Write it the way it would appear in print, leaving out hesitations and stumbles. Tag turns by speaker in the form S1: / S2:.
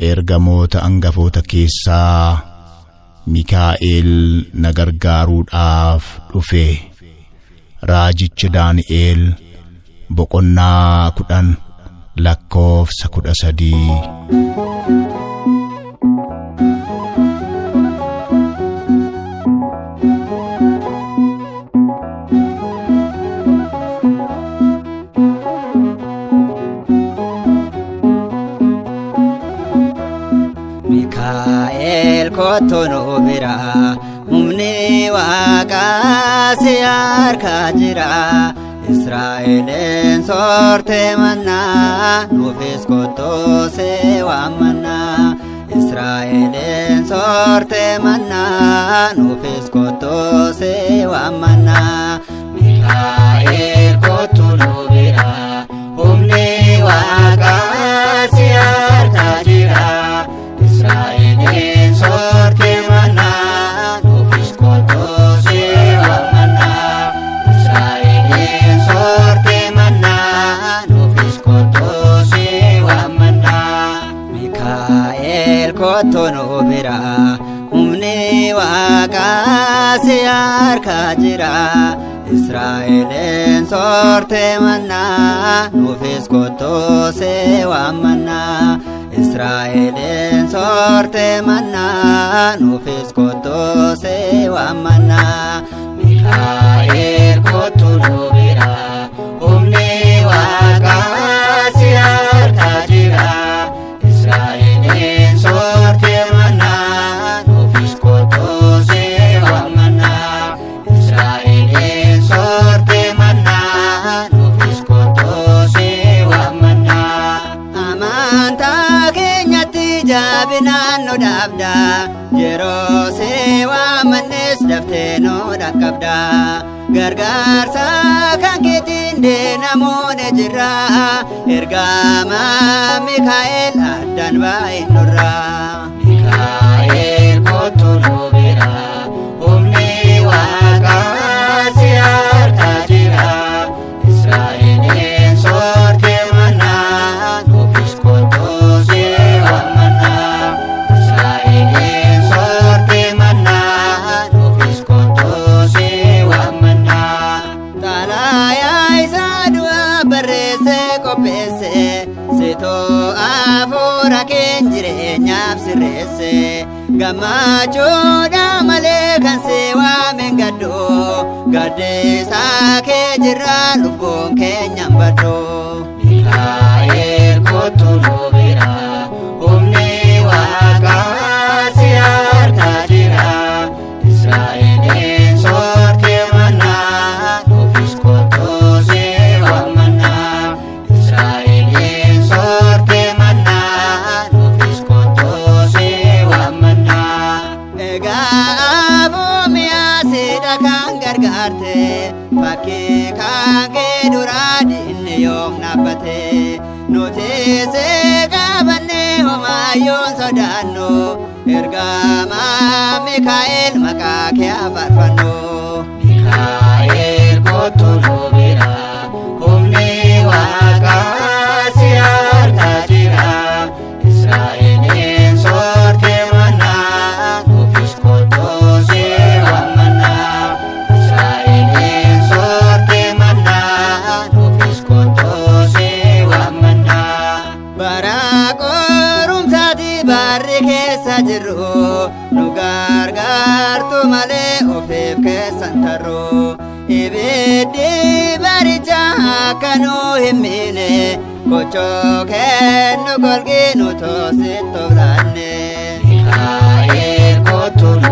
S1: ergamoota angafoota keessaa Mikaa'el na gargaaruudhaaf dhufe. Raajicha Daani'el boqonnaa 10 lakkoofsa 13.
S2: Mikaa'el kottu nu bira, humni Waaqaa si harka jira. Israa'elin soorte mannaa, nuufis kottu si waammannaa. Israa'elin soorte mannaa, nuufis kottu si waammannaa. Mikaa'el kottu nu bira, humni Waaqaa si harka jira. Israa'elin soorte mannaa, nuufis kottu si waammannaa. Israa'elin soorte mannaa, nuufis kottu si waammannaa. Mikaa'el kottu nu bira, humni Waaqaa si harka jira. Israa'elin soorte mannaa, nuufis kottu si waammannaa. Israa'elin soorte mannaa, nuufis kottu si waammannaa. Mikaa'el kottu nu bira, humni Waaqaa si harka jira. Israa'elin soorte mannaa, nuufis kottu si waammannaa. Israa'elin soorte mannaa, nuufis kottu si waammannaa. Amantaa keenyatti jabinaan nu dhaabda, yeroo si waammannes daftee nu dhaqqabda. Gargaarsa kan keetiin deenamuun jirra, ergamaa Mikaa'el addaan baay'een nurra. Mikaa'el kottu nu bira, humni Waaqaa si harka jira. Israa'elin soorte mannaa, nuufis kottu si waammannaa. Israa'elin soorte mannaa, nuufis kottu si waammannaa. Xalayaa isaa du'aa barreessee qopheesse, sitoo hafuura keenya jireenyaaf sirreesse. Gammachuudha malee kan si waamen gaddu, gaddisaa kee jirra lubbuun keenya hin baddu. Mikaa'el kottu nu bira, humni Waaqaa si harka jira. Israa'elin soorte mannaa, nuufis kottu si waammannaa. Israa'elin soorte mannaa, nuufis kottu si waammannaa. Egaa aboomiyaa siidha kan gargaarte, fakkii kan kee duraa diinni yoom dhaabbate. Nuti si qabannee homaayoon sodaannu, ergamaa Mikaa'el maqaa kee faarfannu. Mikaa'el kottu nu bira, humni Waaqaa si harka jira. Israa'elin soorte mannaa, nuufis kottu si waammannaa. Israa'elin soorte mannaa, nuufis kottu si waammannaa. Bara qorumsaati barri keessa jirru, nu gargaartu malee ofiif keessan tarru. Ibiddi baricha akka nu hin miine, kochoo kennu golgi nu toositti oblaanne. Mikaa'el kottu nu